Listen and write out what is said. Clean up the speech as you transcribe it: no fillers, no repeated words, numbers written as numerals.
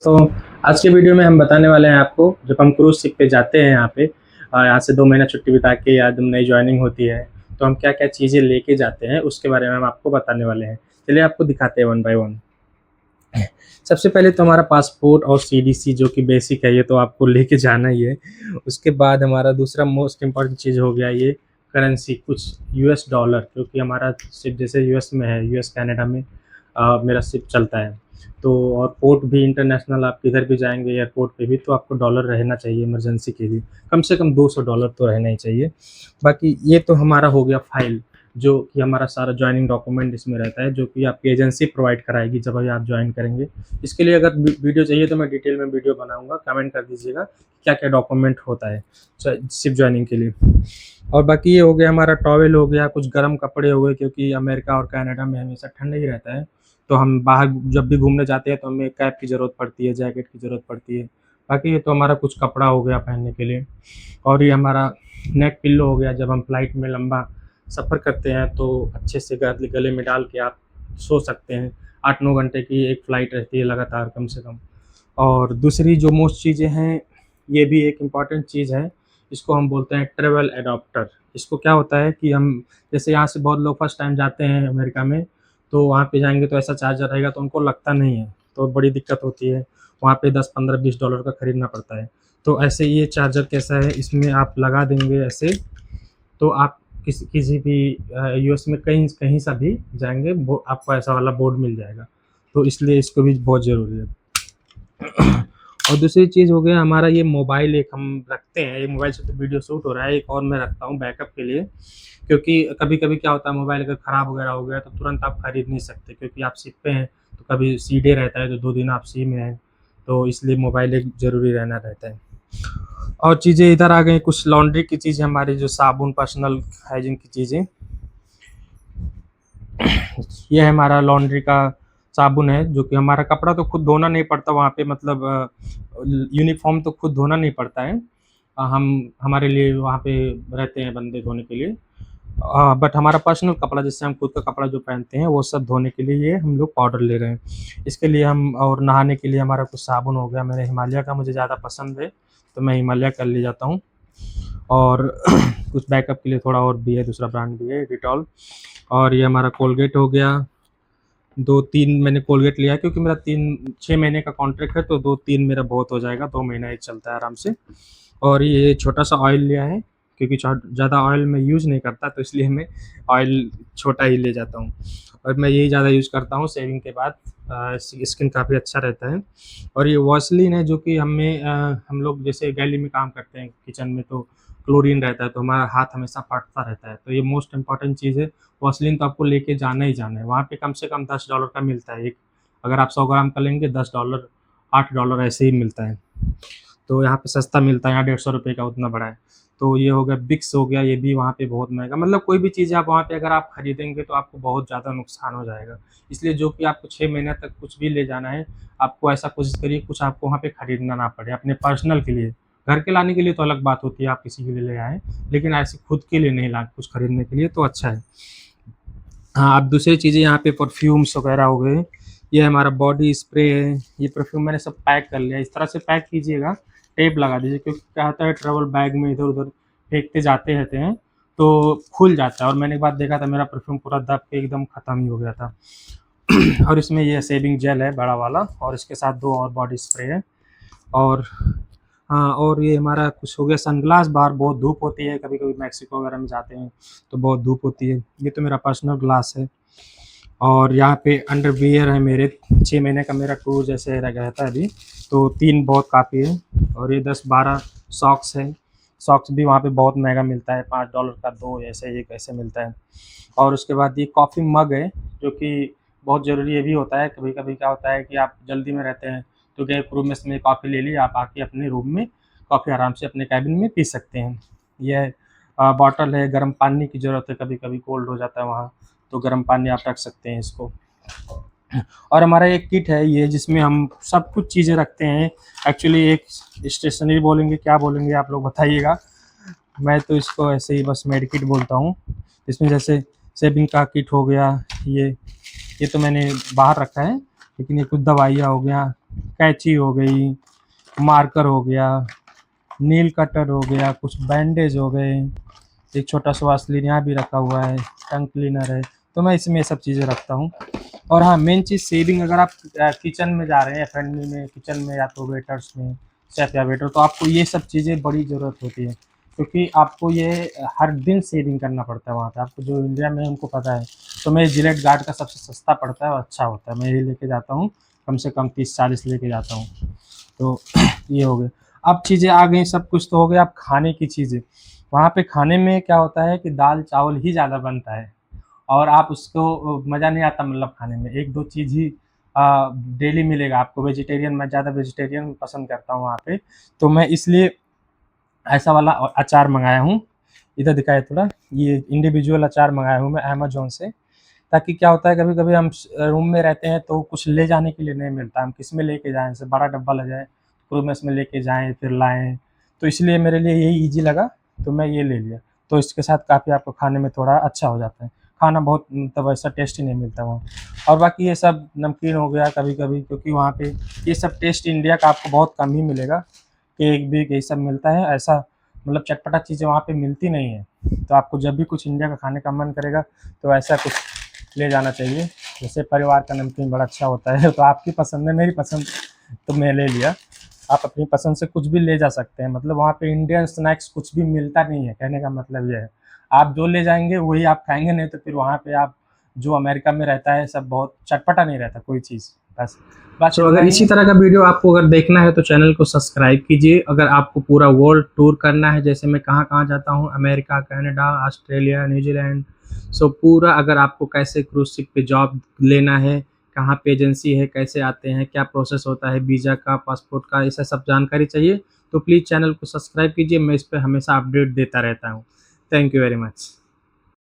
तो आज के वीडियो में हम बताने वाले हैं आपको जब हम क्रूज़ शिप पे जाते हैं यहाँ पे यहाँ से 2 महीना छुट्टी बिता के या जब नई जॉइनिंग होती है, तो हम क्या-क्या चीज़ें लेके जाते हैं, उसके बारे में हम आपको बताने वाले हैं। चलिए आपको दिखाते हैं वन बाय वन। सबसे पहले तो हमारा पासपोर्ट और सीडीसी जो कि बेसिक है, ये तो आपको लेके जाना ही है। उसके बाद हमारा दूसरा मोस्ट इम्पोर्टेंट चीज़ हो गया ये करेंसी, कुछ यूएस डॉलर, क्योंकि हमारा शिप जैसे यूएस में है, यूएस कनाडा में मेरा शिप चलता है। तो और पोर्ट भी इंटरनेशनल, आप किधर भी जाएँगे एयरपोर्ट पे भी तो आपको डॉलर रहना चाहिए इमरजेंसी के लिए। कम से कम $200 तो रहना ही चाहिए। बाकी ये तो हमारा हो गया फाइल, जो कि हमारा सारा जॉइनिंग डॉक्यूमेंट इसमें रहता है, जो कि आपकी एजेंसी प्रोवाइड कराएगी जब भी आप जॉइन करेंगे। इसके लिए अगर वीडियो चाहिए तो मैं डिटेल में वीडियो बनाऊँगा, कमेंट कर दीजिएगा क्या-क्या डॉक्यूमेंट होता है शिप जॉइनिंग के लिए। और बाकी ये हो गया हमारा टॉवेल हो गया, कुछ गर्म कपड़े हो गए, क्योंकि अमेरिका और कनाडा में हमेशा ठंडा ही रहता है। तो हम बाहर जब भी घूमने जाते हैं तो हमें कैप की ज़रूरत पड़ती है, जैकेट की ज़रूरत पड़ती है। बाकी ये तो हमारा कुछ कपड़ा हो गया पहनने के लिए। और ये हमारा नेक पिल्लो हो गया, जब हम फ्लाइट में लंबा सफ़र करते हैं तो अच्छे से गले में डाल के आप सो सकते हैं। 8-9 घंटे की एक फ़्लाइट रहती है लगातार कम से कम। और दूसरी जो मोस्ट चीज़ें हैं, ये भी एक इम्पॉर्टेंट चीज़ है, इसको हम बोलते हैं ट्रैवल एडॉप्टर। इसको क्या होता है कि हम जैसे यहाँ से बहुत लोग फर्स्ट टाइम जाते हैं अमेरिका में, तो वहाँ पे जाएँगे तो ऐसा चार्जर रहेगा तो उनको लगता नहीं है, तो बड़ी दिक्कत होती है। वहाँ पे 10, 15, $20 का खरीदना पड़ता है। तो ऐसे ये चार्जर कैसा है, इसमें आप लगा देंगे ऐसे, तो आप किसी भी यूएस में कहीं कहीं सा भी जाएँगे, वो आपको ऐसा वाला बोर्ड मिल जाएगा। तो इसलिए इसको भी बहुत ज़रूरी है। और दूसरी चीज़ हो गया हमारा ये मोबाइल, एक हम रखते हैं, ये मोबाइल से तो वीडियो शूट हो रहा है, एक और मैं रखता हूँ बैकअप के लिए, क्योंकि कभी-कभी क्या होता है मोबाइल अगर ख़राब वगैरह हो गया तो तुरंत आप खरीद नहीं सकते, क्योंकि आप शिप पे हैं, तो कभी सी डे रहता है तो 2 दिन आप सी में हैं, तो इसलिए मोबाइल एक ज़रूरी रहना रहता है। और चीज़ें इधर आ गई, कुछ लॉन्ड्री की चीज़ें हमारी, जो साबुन, पर्सनल हाइजीन की चीज़ें। ये है हमारा लॉन्ड्री का साबुन है, जो कि हमारा कपड़ा तो खुद धोना नहीं पड़ता वहाँ पे, मतलब यूनिफ़ॉर्म तो खुद धोना नहीं पड़ता है। हम हमारे लिए वहाँ पे रहते हैं बंदे धोने के लिए। बट हमारा पर्सनल कपड़ा, जिससे हम खुद का कपड़ा जो पहनते हैं, वो सब धोने के लिए ये हम लोग पाउडर ले रहे हैं। इसके लिए हम, और नहाने के लिए हमारा कुछ साबुन हो गया, मेरा हिमालय का मुझे ज़्यादा पसंद है, तो मैं हिमालय का ले जाता हूँ। और कुछ बैकअप के लिए थोड़ा और भी है, दूसरा ब्रांड भी है, डेटॉल। और ये हमारा कोलगेट हो गया, 2-3 मैंने कोलगेट लिया है, क्योंकि मेरा 3-6 महीने का कॉन्ट्रैक्ट है, तो 2-3 मेरा बहुत हो जाएगा, 2 महीना ये चलता है आराम से। और ये छोटा-सा ऑयल लिया है, क्योंकि ज़्यादा ऑयल मैं यूज़ नहीं करता, तो इसलिए मैं ऑयल छोटा ही ले जाता हूँ। और मैं यही ज़्यादा यूज़ करता हूँ शेविंग के बाद, स्किन काफ़ी अच्छा रहता है। और ये वासलिन है, जो कि हम लोग जैसे गैली में काम करते हैं किचन में, तो क्लोरीन रहता है, तो हमारा हाथ हमेशा फटता रहता है, तो ये मोस्ट इम्पोर्टेंट चीज़ है। वासलिन तो आपको लेके जाना ही जाना है, वहाँ पे कम से कम $10 का मिलता है एक। अगर आप 100 ग्राम का लेंगे $10, $8 ऐसे ही मिलता है। तो यहाँ पे सस्ता मिलता है, यहाँ ₹150 का उतना बड़ा है। तो ये हो गया, विक्स हो गया, ये भी वहाँ पे बहुत महँगा, मतलब कोई भी चीज़ आप वहाँ पे अगर आप खरीदेंगे तो आपको बहुत ज़्यादा नुकसान हो जाएगा। इसलिए जो कि आपको 6 महीने तक कुछ भी ले जाना है, आपको ऐसा कोशिश करिए कुछ आपको वहाँ पे खरीदना ना पड़े, अपने पर्सनल के लिए। घर के लाने के लिए तो अलग बात होती है, आप किसी के लिए ले आएँ, लेकिन ऐसे खुद के लिए नहीं, ला कुछ खरीदने के लिए तो अच्छा है। हाँ, अब दूसरी चीज़ें यहाँ पे परफ्यूम्स वगैरह हो गए, ये हमारा बॉडी स्प्रे है, ये परफ्यूम मैंने सब पैक कर लिया है। इस तरह से पैक कीजिएगा, टेप लगा दीजिए, क्योंकि क्या होता है ट्रैवल बैग में इधर-उधर फेंकते जाते रहते हैं, तो खुल जाता है, और मैंने एक बार देखा था मेरा परफ्यूम पूरा दब के एकदम ख़त्म ही हो गया था। और इसमें ये शेविंग जेल है बड़ा वाला, और इसके साथ 2 और बॉडी स्प्रे है। और हाँ, और ये हमारा कुछ हो गया सनग्लास, बाहर बहुत धूप होती है, कभी-कभी मेक्सिको वगैरह में जाते हैं, तो बहुत धूप होती है। ये तो मेरा पर्सनल ग्लास है। और यहाँ पे अंडरवियर है मेरे, 6 महीने का मेरा टूर जैसे रहता है अभी, तो 3 बहुत काफ़ी है। और ये 10-12 सॉक्स है। सॉक्स भी वहाँ पे बहुत महँगा मिलता है, $5 का 2 ऐसे 1 ऐसे मिलता है। और उसके बाद ये कॉफ़ी मग है, जो कि बहुत ज़रूरी ये भी होता है, कभी-कभी क्या होता है कि आप जल्दी में रहते हैं, तो गए रूम में से कॉफ़ी ले ली, आप आके अपने रूम में कॉफ़ी आराम से अपने केबिन में पी सकते हैं। ये बॉटल है, गर्म पानी की ज़रूरत है, कभी-कभी कोल्ड हो जाता है वहाँ, तो गर्म पानी आप रख सकते हैं इसको। और हमारा एक किट है ये, जिसमें हम सब कुछ चीज़ें रखते हैं। एक्चुअली एक स्टेशनरी बोलेंगे, क्या बोलेंगे आप लोग बताइएगा? मैं तो इसको ऐसे ही बस मेड किट बोलता हूँ। इसमें जैसे शेविंग का किट हो गया, ये तो मैंने बाहर रखा है, लेकिन ये कुछ दवाइयाँ हो गया, कैंची हो गई, मार्कर हो गया, नील कटर हो गया, कुछ बैंडेज हो गए, एक छोटा-सा वासलीन यहाँ भी रखा हुआ है, टंग क्लीनर है, तो मैं इसमें ये सब चीज़ें रखता हूँ। और हाँ, मेन चीज़ सेविंग, अगर आप किचन में जा रहे हैं, एफ&बी में, किचन में या तो वेटर्स में, शेफ़ या वेटर, तो आपको ये सब चीज़ें बड़ी ज़रूरत होती है, क्योंकि आपको ये हर दिन सेविंग करना पड़ता है वहाँ पे, आपको जो इंडिया में है उनको पता है। तो मैं जिलेट गार्ड का सबसे सस्ता पड़ता है और अच्छा होता है, मैं यही लेके जाता हूँ, कम से कम 30-40 लेके जाता हूँ। तो ये हो गया। अब चीज़ें आ गई, सब कुछ तो हो गया, अब खाने की चीज़ें। वहाँ पे खाने में क्या होता है कि दाल-चावल ही ज़्यादा बनता है और आप उसको मज़ा नहीं आता मतलब खाने में। 1-2 चीज़ ही डेली मिलेगा आपको वेजिटेरियन, मैं ज़्यादा वेजिटेरियन पसंद करता हूँ वहाँ पे। तो मैं इसलिए ऐसा वाला अचार मँगाया हूँ। इधर दिखाइए थोड़ा, ये इंडिविजुअल अचार मँगाया हूँ मैं अमेज़न से। ताकि क्या होता है, कभी-कभी हम रूम में रहते हैं तो कुछ ले जाने के लिए नहीं मिलता, हम किसमें लेके जाएँ, जैसे बड़ा डब्बा ले जाएँ, तो मैं इसमें लेके जाएँ फिर लाएँ, तो इसलिए मेरे लिए यही ईज़ी लगा, तो मैं ये ले लिया। तो इसके साथ काफ़ी आपको खाने में थोड़ा अच्छा हो जाता है। खाना बहुत मतलब ऐसा टेस्टी नहीं मिलता वहाँ। और बाकी ये सब नमकीन हो गया कभी-कभी, क्योंकि वहाँ पे ये सब टेस्ट इंडिया का आपको बहुत कम ही मिलेगा, केक बेक यही सब मिलता है, ऐसा मतलब चटपटा चीज़ें वहाँ पे मिलती नहीं है। तो आपको जब भी कुछ इंडिया का खाने का मन करेगा, तो ऐसा कुछ ले जाना चाहिए। जैसे परिवार का नमकीन बड़ा अच्छा होता है, तो आपकी पसंद है, मेरी पसंद, तो मैं ले लिया। आप अपनी पसंद से कुछ भी ले जा सकते हैं, मतलब वहाँ पे इंडियन स्नैक्स कुछ भी मिलता नहीं है, कहने का मतलब ये है। आप जो ले जाएँगे वही आप खाएँगे, नहीं तो फिर वहाँ पे आप जो अमेरिका में रहता है सब बहुत चटपटा नहीं रहता कोई चीज़, बस। बस सो इतना अगर ही इसी है। तरह का वीडियो आपको अगर देखना है तो चैनल को सब्सक्राइब कीजिए। अगर आपको पूरा वर्ल्ड टूर करना है, जैसे मैं कहाँ-कहाँ जाता हूँ, अमेरिका, कनाडा, ऑस्ट्रेलिया, न्यूज़ीलैंड, सो पूरा अगर आपको कैसे क्रूज़ शिप पे जॉब लेना है, कहाँ पे एजेंसी है, कैसे आते हैं, क्या प्रोसेस होता है वीज़ा का, पासपोर्ट का, ऐसा सब जानकारी चाहिए, तो प्लीज़ चैनल को सब्सक्राइब कीजिए। मैं इस पे हमेशा अपडेट देता रहता हूँ। Thank you very much.